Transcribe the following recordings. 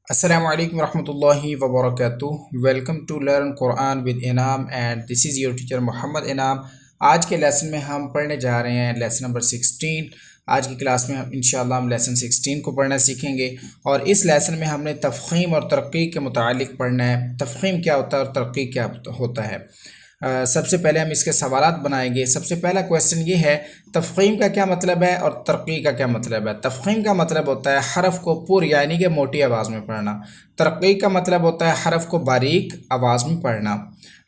Assalamu alaikum warahmatullahi wabarakatuh. Welcome to Learn Quran with Inam and this is your teacher Muhammad Inam. آج کے lesson میں ہم پڑھنے جا رہے ہیں لیسن نمبر 16. آج کی کلاس میں ہم انشاءاللہ لیسن 16 کو پڑھنا سیکھیں گے اور اس لیسن میں ہم نے تفخیم اور ترقی کے متعلق پڑھنا ہے. تفخیم کیا ہوتا ہے اور ترقی کیا ہوتا ہے. سب سے پہلے ہم اس کے سوالات بنائیں گے. سب سے پہلا کویسچن یہ ہے تفخیم کا کیا مطلب ہے اور ترقی کا کیا مطلب ہے. تفخیم کا مطلب ہوتا ہے حرف کو پر یعنی کہ موٹی آواز میں پڑھنا. ترقی کا مطلب ہوتا ہے حرف کو باریک آواز میں پڑھنا.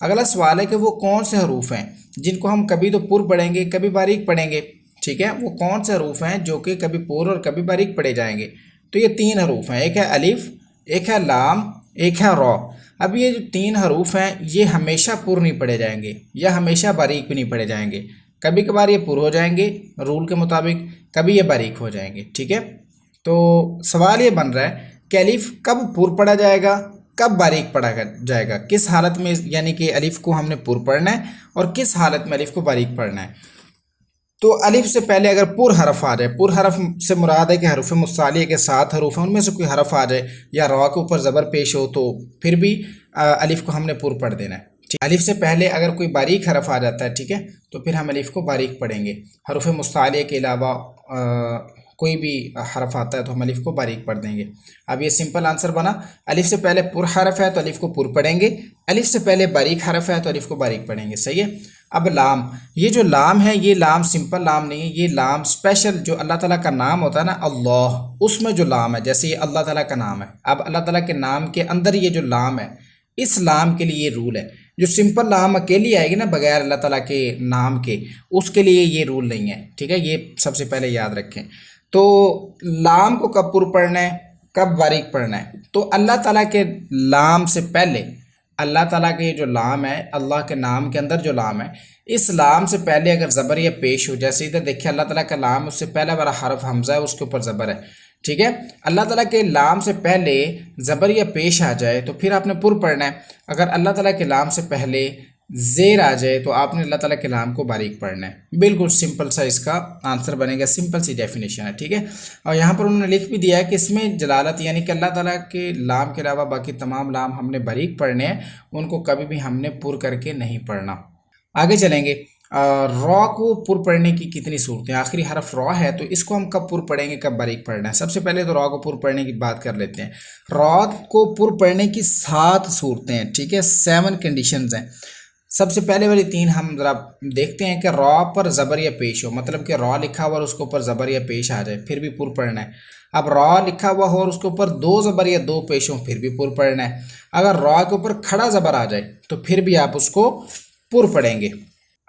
اگلا سوال ہے کہ وہ کون سے حروف ہیں جن کو ہم کبھی تو پر پڑھیں گے کبھی باریک پڑھیں گے. ٹھیک ہے, وہ کون سے حروف ہیں جو کہ کبھی پر اور کبھی باریک پڑھے جائیں گے. تو یہ تین حروف ہیں, ایک ہے الف, ایک ہے لام, ایک ہے را. اب یہ جو تین حروف ہیں یہ ہمیشہ پر نہیں پڑھے جائیں گے یا ہمیشہ باریک بھی نہیں پڑھے جائیں گے. کبھی کبھار یہ پر ہو جائیں گے رول کے مطابق, کبھی یہ باریک ہو جائیں گے. ٹھیک ہے, تو سوال یہ بن رہا ہے کہ الف کب پر پڑھا جائے گا کب باریک پڑھا جائے گا, کس حالت میں یعنی کہ الف کو ہم نے پر پڑھنا ہے اور کس حالت میں الف کو باریک پڑھنا ہے. تو الف سے پہلے اگر پر حرف آ جائے, پر حرف سے مراد ہے کہ حروف مصالحہ کے 7 حروف ہیں ان میں سے کوئی حرف آ جائے یا را کے اوپر زبر پیش ہو تو پھر بھی الف کو ہم نے پر پڑھ دینا ہے. الف سے پہلے اگر کوئی باریک حرف آ جاتا ہے, ٹھیک ہے, تو پھر ہم الف کو باریک پڑھیں گے. حروف مصالحہ کے علاوہ کوئی بھی حرف آتا ہے تو ہم الف کو باریک پڑھ دیں گے. اب یہ سمپل آنسر بنا, الف سے پہلے پر حرف ہے تو الف کو پر پڑھیں گے, الف سے پہلے باریک حرف ہے تو الف کو باریک پڑھیں گے. صحیح ہے. اب لام, یہ جو لام ہے یہ لام سمپل لام نہیں ہے, یہ لام اسپیشل جو اللہ تعالیٰ کا نام ہوتا ہے نا اللہ, اس میں جو لام ہے, جیسے یہ اللہ تعالیٰ کا نام ہے. اب اللہ تعالیٰ کے نام کے اندر یہ جو لام ہے اس لام کے لیے یہ رول ہے. جو سمپل لام اکیلی آئے گی نا بغیر اللہ تعالیٰ کے نام کے, اس کے لیے یہ رول نہیں ہے. ٹھیک ہے, یہ سب سے پہلے یاد رکھیں. تو لام کو کب پر پڑھنا ہے کب باریک پڑھنا ہے. تو اللہ تعالیٰ کے لام سے پہلے, اللہ تعالیٰ کے جو لام ہے, اللہ کے نام کے اندر جو لام ہے, اس لام سے پہلے اگر زبر یا پیش ہو, جیسے ادھر دیکھیں اللہ تعالیٰ کا لام, اس سے پہلا والا حرف حمزہ ہے, اس کے اوپر زبر ہے. ٹھیک ہے, اللہ تعالیٰ کے لام سے پہلے زبر یا پیش آ جائے تو پھر آپ نے پر پڑھنا ہے. اگر اللہ تعالیٰ کے لام سے پہلے زیر آ جائے تو آپ نے اللہ تعالیٰ کے لام کو باریک پڑھنا ہے. بالکل سمپل سا اس کا آنسر بنے گا, سمپل سی ڈیفینیشن ہے. ٹھیک ہے, اور یہاں پر انہوں نے لکھ بھی دیا ہے کہ اس میں جلالت یعنی کہ اللہ تعالیٰ کے لام کے علاوہ باقی تمام لام ہم نے باریک پڑھنے ہیں, ان کو کبھی بھی ہم نے پر کر کے نہیں پڑھنا. آگے چلیں گے. را کو پر پڑھنے کی کتنی صورتیں, آخری حرف را ہے تو اس کو ہم کب پر پڑھیں گے کب باریک پڑھنا ہے. سب سے پہلے تو را کو پر پڑھنے کی بات کر لیتے ہیں. را کو پر پڑھنے کی 7 صورتیں ہیں. ٹھیک ہے, 7 کنڈیشنز ہیں. سب سے پہلے والی 3 ہم ذرا دیکھتے ہیں کہ را پر زبر یا پیش ہو, مطلب کہ را لکھا ہوا اور اس کے اوپر زبر یا پیش آ جائے پھر بھی پر پڑھنا ہے. اب را لکھا ہوا ہو اور اس کے اوپر 2 زبر یا 2 پیش ہوں پھر بھی پر پڑھنا ہے. اگر را کے اوپر کھڑا زبر آ جائے تو پھر بھی آپ اس کو پر پڑھیں گے.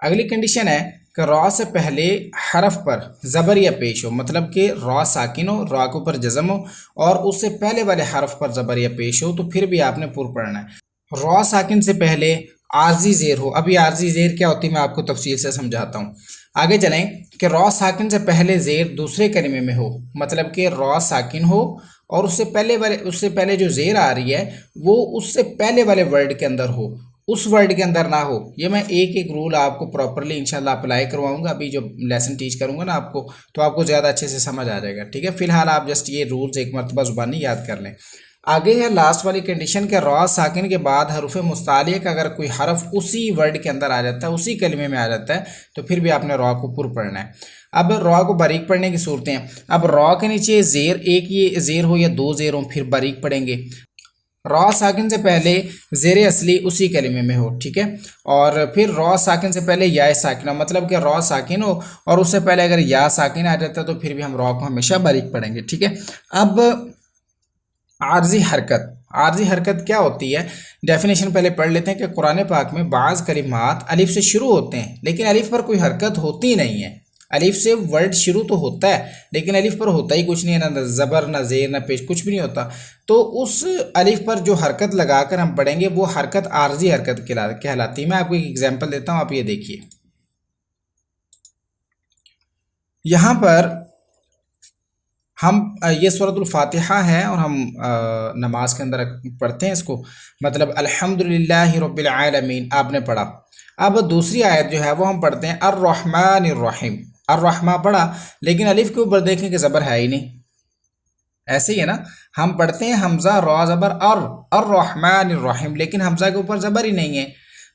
اگلی کنڈیشن ہے کہ را سے پہلے حرف پر زبر یا پیش ہو, مطلب کہ را ساکن ہو, را کے اوپر جزم ہو اور اس سے پہلے والے حرف پر زبر یا پیش ہو تو پھر بھی آپ نے پر پڑھنا ہے. را ساکن سے پہلے عارضی زیر ہو. اب یہ عارضی زیر کیا ہوتی ہے میں آپ کو تفصیل سے سمجھاتا ہوں. آگے چلیں کہ را ساکن سے پہلے زیر دوسرے کلمے میں ہو, مطلب کہ را ساکن ہو اور اس سے پہلے جو زیر آ رہی ہے وہ اس سے پہلے والے ورڈ کے اندر ہو, اس ورڈ کے اندر نہ ہو. یہ میں ایک ایک رول آپ کو پراپرلی انشاءاللہ اپلائی کرواؤں گا ابھی جو لیسن ٹیچ کروں گا نا آپ کو, تو آپ کو زیادہ اچھے سے سمجھ آ جائے گا. ٹھیک ہے, فی الحال آپ جسٹ یہ رولز ایک مرتبہ زبانی یاد کر لیں. آگے ہے لاسٹ والی کنڈیشن کہ را ساکن کے بعد حروف مصالحہ کا اگر کوئی حرف اسی ورڈ کے اندر آ جاتا ہے, اسی کلمے میں آ جاتا ہے تو پھر بھی آپ نے را کو پر پڑھنا ہے. اب را کو باریک پڑھنے کی صورتیں ہیں. اب را کے نیچے زیر, ایک یہ زیر ہو یا 2 زیر ہوں پھر باریک پڑھیں گے. را ساکن سے پہلے زیر اصلی اسی کلمے میں ہو. ٹھیک ہے, اور پھر را ساکن سے پہلے یا ساکنہ, مطلب کہ را ساکن ہو اور اس سے پہلے اگر یا ساکن آ جاتا ہے تو پھر بھی ہم را کو ہمیشہ باریک پڑھیں گے. ٹھیک ہے, اب عارضی حرکت. عارضی حرکت کیا ہوتی ہے, ڈیفینیشن پہلے پڑھ لیتے ہیں کہ قرآن پاک میں بعض کلمات الف سے شروع ہوتے ہیں لیکن الف پر کوئی حرکت ہوتی نہیں ہے. الف سے ورڈ شروع تو ہوتا ہے لیکن الف پر ہوتا ہی کچھ نہیں ہے, نہ زبر نہ زیر نہ پیش, کچھ بھی نہیں ہوتا. تو اس الف پر جو حرکت لگا کر ہم پڑھیں گے وہ حرکت عارضی حرکت کہلاتی ہے. میں آپ کو ایک ایگزامپل دیتا ہوں, آپ یہ دیکھیے. یہاں پر ہم یہ سورۃ الفاتحہ ہے اور ہم نماز کے اندر پڑھتے ہیں اس کو, مطلب الحمدللہ رب العالمین آپ نے پڑھا. اب دوسری آیت جو ہے وہ ہم پڑھتے ہیں الرحمن الرحیم. الرحمہ پڑھا لیکن الف کے اوپر دیکھیں کہ زبر ہے ہی نہیں, ایسے ہی ہے نا، ہم پڑھتے ہیں حمزہ را زبر الرحمن الرحیم، لیکن حمزہ کے اوپر زبر ہی نہیں ہے.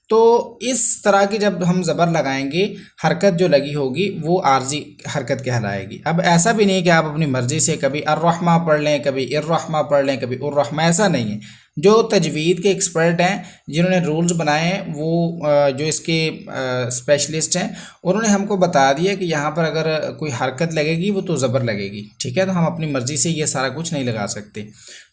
تو اس طرح کی جب ہم زبر لگائیں گے، حرکت جو لگی ہوگی وہ عارضی حرکت کہلائے گی. اب ایسا بھی نہیں کہ آپ اپنی مرضی سے کبھی الرحمہ پڑھ لیں، کبھی الرحمہ پڑھ لیں، کبھی الرحمہ، ایسا نہیں ہے. جو تجوید کے ایکسپرٹ ہیں، جنہوں نے رولز بنائے ہیں، وہ جو اس کے اسپیشلسٹ ہیں، انہوں نے ہم کو بتا دیا کہ یہاں پر اگر کوئی حرکت لگے گی وہ تو زبر لگے گی. ٹھیک ہے، تو ہم اپنی مرضی سے یہ سارا کچھ نہیں لگا سکتے.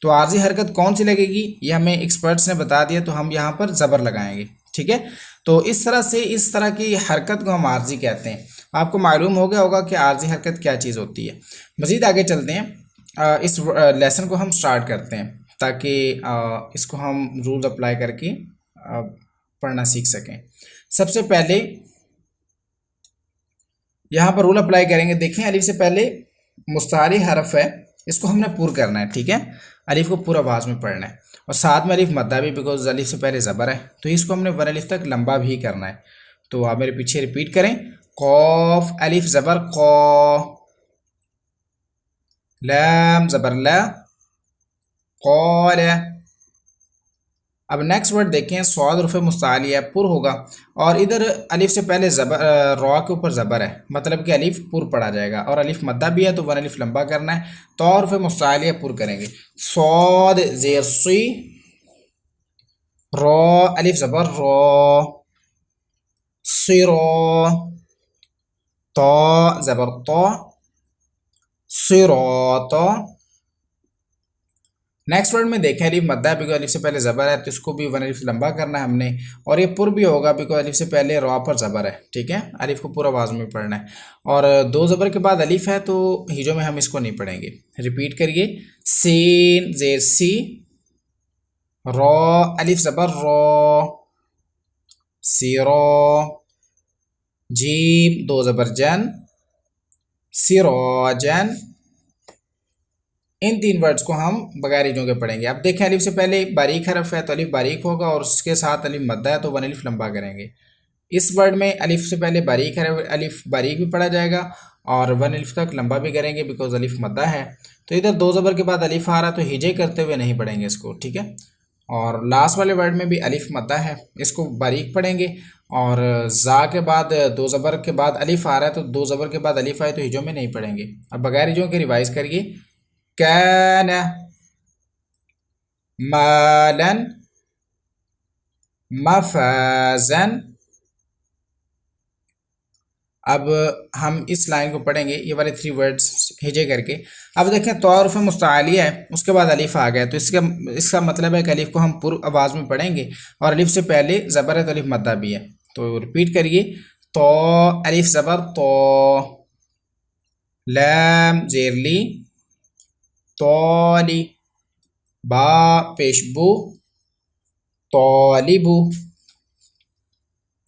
تو عارضی حرکت کون سی لگے گی یہ ہمیں ایکسپرٹس نے بتا دیا، تو ہم یہاں پر زبر لگائیں گے. ٹھیک ہے، تو اس طرح سے اس طرح کی حرکت کو ہم عارضی کہتے ہیں. آپ کو معلوم ہو گیا ہوگا کہ عارضی حرکت کیا چیز ہوتی ہے. مزید آگے چلتے ہیں، اس لیسن کو ہم سٹارٹ کرتے ہیں تاکہ اس کو ہم رول اپلائی کر کے پڑھنا سیکھ سکیں. سب سے پہلے یہاں پر رول اپلائی کریں گے. دیکھیں، الف سے پہلے مستعاری حرف ہے، اس کو ہم نے پور کرنا ہے. ٹھیک ہے، الف کو پورا آواز میں پڑھنا ہے، اور ساتھ میں الف مدہ بھی، بیکاز الف سے پہلے زبر ہے، تو اس کو ہم نے ون الف تک لمبا بھی کرنا ہے. تو آپ میرے پیچھے ریپیٹ کریں. قوف الف زبر قو، لام زبر لا، قال. اب نیکسٹ ورڈ دیکھیں، صاد حرف مستعلیہ پر ہوگا، اور ادھر الف سے پہلے زبر را کے اوپر زبر ہے، مطلب کہ الف پر پڑھا جائے گا، اور الف مدہ بھی ہے تو ون الف لمبا کرنا ہے. تو حرف مستعلیہ پر کریں گے. صاد زیر سی، را الف زبر را، صرا، تا زبر تا، صراطا. نیکسٹ ورڈ میں دیکھیں، الف مدہ ہے، بیکاز الف سے پہلے زبر ہے، تو اس کو بھی ون الف لمبا کرنا ہے ہم نے، اور یہ پر بھی ہوگا بیکاز الف سے پہلے را پر زبر ہے. ٹھیک ہے، الف کو پورا آواز میں پڑھنا ہے، اور دو زبر کے بعد الف ہے تو ہجوں میں ہم اس کو نہیں پڑھیں گے. ریپیٹ کریے. سین زیر سی، را الف زبر را، سیرا، جیم دو زبر جن، سراجن. ان تین ورڈز کو ہم بغیر ہجوں کے پڑھیں گے. اب دیکھیں، الف سے پہلے باریک حرف ہے تو الف باریک ہوگا، اور اس کے ساتھ الف مدہ ہے تو ون الف لمبا کریں گے. اس ورڈ میں الف سے پہلے باریک حرف، الف باریک بھی پڑھا جائے گا، اور ون الف تک لمبا بھی کریں گے بیکاز الف مدہ ہے. تو ادھر دو زبر کے بعد الف آ رہا تو ہجے کرتے ہوئے نہیں پڑھیں گے اس کو. ٹھیک ہے، اور لاسٹ والے ورڈ میں بھی الف مدہ ہے، اس کو باریک پڑھیں گے، اور زا کے بعد دو زبر کے بعد الف آ رہا ہے تو دو زبر کے بعد الف آئے تو ہجوں میں نہیں پڑھیں گے. اب بغیر ہجوں کے ریوائز کریے. کان، مالا، مفازا. اب ہم اس لائن کو پڑھیں گے، یہ والے 3 ورڈز ہجے کر کے. اب دیکھیں، تو حرف مستعلیہ ہے، اس کے بعد الف آ گیا، تو اس کا مطلب ہے کہ الف کو ہم پر آواز میں پڑھیں گے، اور الف سے پہلے زبر ہے تو الف مدہ بھی ہے. تو ریپیٹ کریے. تو الف زبر تو، لام زیر لی، تولی، با پیشبو، طالبو.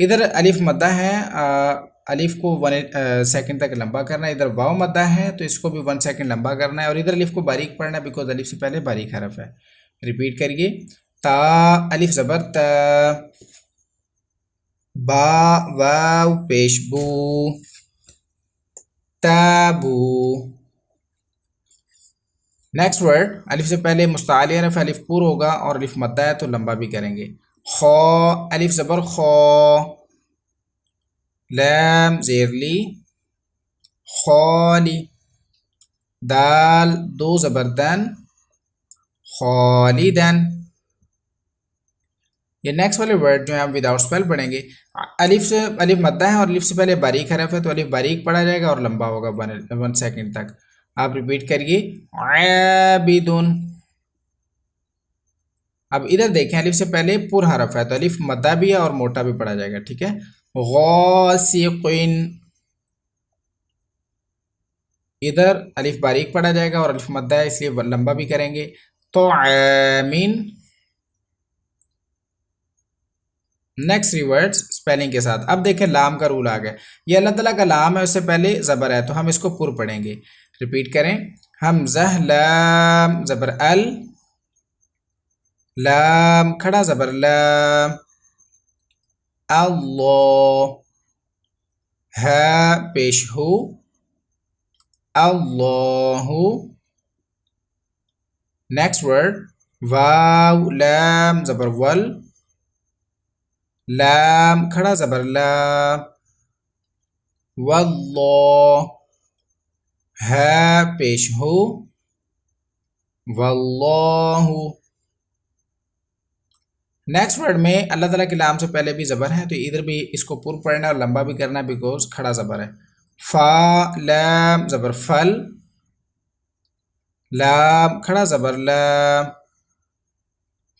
ادھر الف مدہ ہے، الف کو 1 سیکنڈ تک لمبا کرنا ہے. ادھر واو مدہ ہے تو اس کو بھی 1 سیکنڈ لمبا کرنا ہے، اور ادھر الف کو باریک پڑھنا ہے بیکاز الف سے پہلے باریک حرف ہے. ریپیٹ کریے. تا الف زبر تا، با واو پیشبو، تابو. نیکسٹ ورڈ، الف سے پہلے مستعلی حرف، الف پور ہوگا، اور الف مدہ ہے تو لمبا بھی کریں گے. خو الف زبر خو، لام زیر لی، خالی، دال دو زبر دن، خالدن. یہ نیکسٹ والے ورڈ جو ہیں ہم وداؤٹ اسپیل پڑھیں گے. الف مدہ ہے اور الف سے پہلے باریک حرف ہے تو الف باریک پڑھا جائے گا اور لمبا ہوگا 1 سیکنڈ تک. آپ ریپیٹ کریے. عابدن. اب ادھر دیکھیں، الف سے پہلے پر حرف ہے تو الف مدہ بھی ہے اور موٹا بھی پڑھا جائے گا. ٹھیک ہے. غاسقن، ادھر الف باریک پڑھا جائے گا اور الف مدہ ہے اس لیے لمبا بھی کریں گے. طعامن. نیکسٹ 3 ورڈز اسپیلنگ کے ساتھ. اب دیکھیں، لام کا رول آ گیا. یہ اللہ تعالیٰ کا لام ہے، اس سے پہلے زبر ہے تو ہم اس کو پر پڑھیں گے. ریپیٹ کریں. حمزہ لام زبر ال، لام کھڑا زبر لا، اللہ، ہا پیش ہو، اللہ، نیکسٹ ورڈ واو لام زبر ول، لام کھڑا زبر لا، واللہ، ہے پیش ہو، واللہ۔ نیکسٹ ورڈ میں اللہ تعالیٰ کے لام سے پہلے بھی زبر ہے، تو ادھر بھی اس کو پر پڑھنا ہے اور لمبا بھی کرنا ہے بیکوز کھڑا زبر ہے۔ فا لام زبر فل، لام کھڑا زبر لا،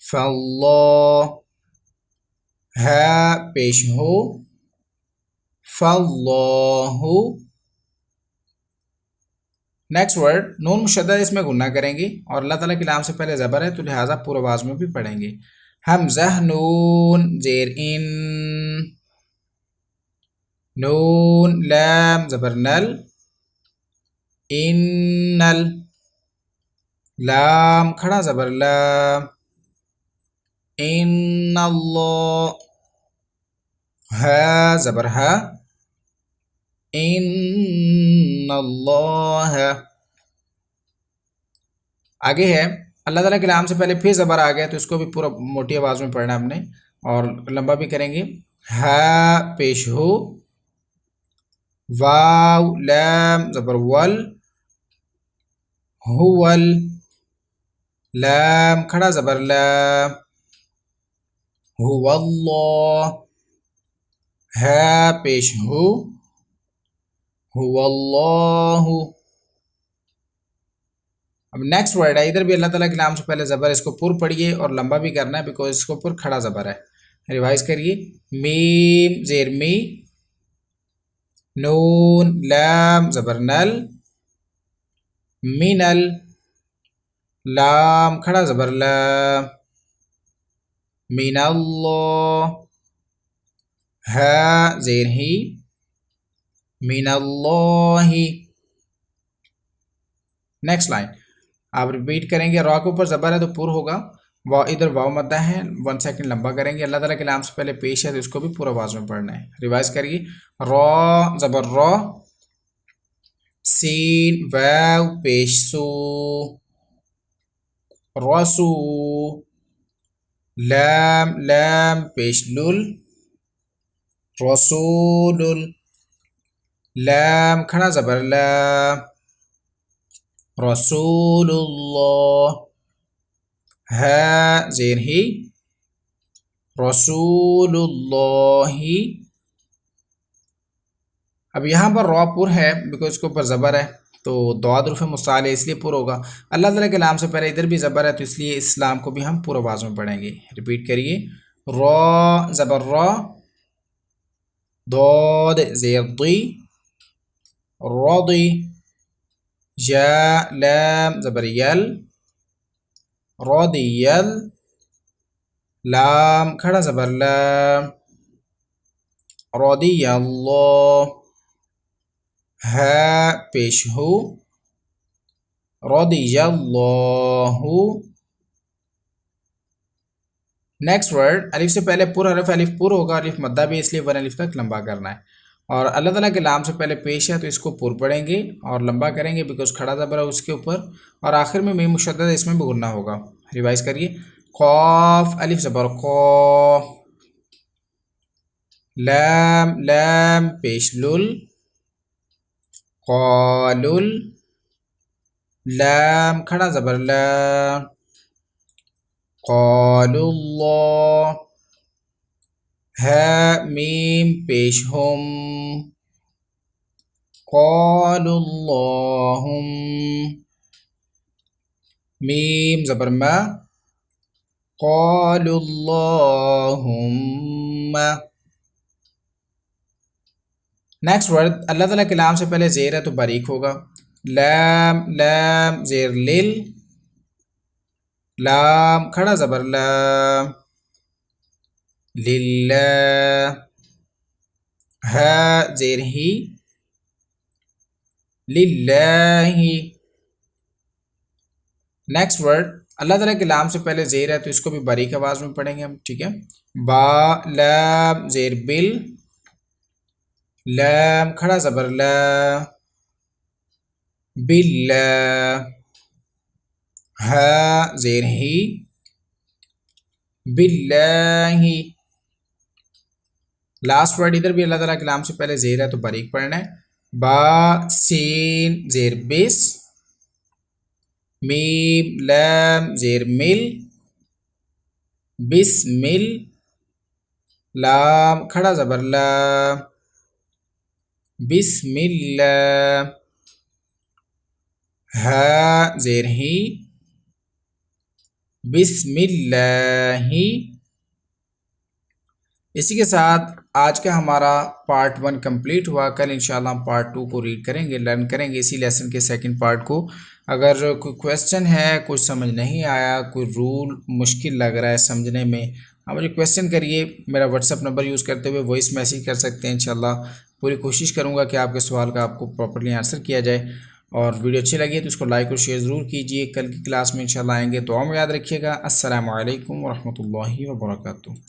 فاللہ، ہے پیش ہو، فاللہ۔ نیکسٹ ورڈ نون مشدد اس میں گننا کریں گے اور اللہ تعالیٰ کے نام سے پہلے زبر ہے تو لہٰذا پورا آواز میں بھی پڑھیں گے۔ حمزہ نون زیر ان، نون لام زبر نل، انل، لام کھڑا زبر لا، ان اللہ، ہے زبر ہے، ان اللہ۔ آگے ہے اللہ تعالیٰ کے نام سے پہلے پھر زبر آ گیا تو اس کو بھی پورا موٹی آواز میں پڑھنا ہم نے اور لمبا بھی کریں گے۔ ہا پیش ہو، واو لام زبر ول، ہول، لام کھڑا زبر لا، هو اللہ، ہے پیش ہو، هو اللہ۔ اب نیکسٹ ورڈ ہے، ادھر بھی اللہ تعالیٰ کے نام سے پہلے زبر، اس کو پر پڑھیے اور لمبا بھی کرنا ہے بیکاز اس کو پر کھڑا زبر ہے۔ ریوائز کریے، میم زیر می، نون لام زبر نل، منل، لام کھڑا زبر لا، من اللہ، ہے زیر ہی، من اللہ۔ نیکسٹ لائن آپ ریپیٹ کریں گے، را کے اوپر زبر ہے تو پر ہوگا، ادھر واو مدہ ہے، 1 سیکنڈ لمبا کریں گے۔ اللہ تعالیٰ کے نام سے پہلے پیش ہے تو اس کو بھی پورا آواز میں پڑھنا ہے۔ ریوائز کریے، را زبر را، سین واو پیش سو، رسو، لام لام پیش لل، رسول، لام کھڑا زبر لا، رسول اللہ، ہے زیر ہی، رسول اللہ۔ اب یہاں پر را پر ہے بیکاز اس کے اوپر زبر ہے تو دو حروف مستعل ہے اس لیے پر ہوگا۔ اللہ تعالیٰ کے نام سے پہلے ادھر بھی زبر ہے تو اس لیے اسلام کو بھی ہم پورا آواز میں پڑھیں گے۔ ریپیٹ کریے، را زبر را، ضاد زیر ضی، رضی، یا لام زبر یل، رضیل، لام کھڑا زبر لا، رضی اللہ، ہے پیش ہو، رضی اللہ۔ نیکسٹ ورڈ الف سے پہلے پر حرف الف پر ہوگا، الف مدہ بھی اس لیے 1 الف تک لمبا کرنا ہے اور اللہ تعالیٰ کے نام سے پہلے پیش ہے تو اس کو پر پڑھیں گے اور لمبا کریں گے بیکاز کھڑا زبر ہے اس کے اوپر اور آخر میں میم مشدد اس میں بھی گننا ہوگا۔ ریوائز کریے، قاف الف زبر قا، لام لام پیش لل، قالل، لام کھڑا زبر لا، قالوا اللہ، ہے میم پیش ہم، قالوا اللہم، میم زبر ما، قالوا اللہم۔ نیکسٹ ورڈ اللہ تعالیٰ کے نام سے پہلے زیر ہے تو باریک ہوگا، لام لام زیر لل، لام کھڑا زبر لا، للہ، ہے زیر ہی، للہ۔ نیکسٹ ورڈ اللہ تعالیٰ کے نام سے پہلے زیر ہے تو اس کو بھی باریک آواز میں پڑھیں گے ہم، ٹھیک ہے۔ با لام زیر بل، لام کھڑا زبر لا، باللہ، ہا زیر ہی، باللہ، لاسٹ ورڈ ادھر بھی اللہ تعالیٰ کے نام سے پہلے زیر ہے تو باریک پڑھنا ہے، با سین زیر بس، میم لام زیر مل، بسمل، لام کھڑا زبر لا، بسم اللہ، ہا زیر ہی، بسم اللہ۔ اسی کے ساتھ آج کا ہمارا پارٹ 1 کمپلیٹ ہوا۔ کل انشاءاللہ ہم پارٹ 2 کو ریڈ کریں گے، لرن کریں گے اسی لیسن کے سیکنڈ پارٹ کو۔ اگر کوئی کویسچن ہے، کچھ سمجھ نہیں آیا، کوئی رول مشکل لگ رہا ہے سمجھنے میں، آپ مجھے کویسچن کریے، میرا واٹس ایپ نمبر یوز کرتے ہوئے وائس میسیج کر سکتے ہیں۔ انشاءاللہ پوری کوشش کروں گا کہ آپ کے سوال کا آپ کو پراپرلی آنسر کیا جائے۔ اور ویڈیو اچھی لگی ہے تو اس کو لائک اور شیئر ضرور کیجیے۔ کل کی کلاس میں انشاءاللہ آئیں گے، دعا میں یاد رکھیے گا۔ السلام علیکم ورحمۃ اللہ وبرکاتہ۔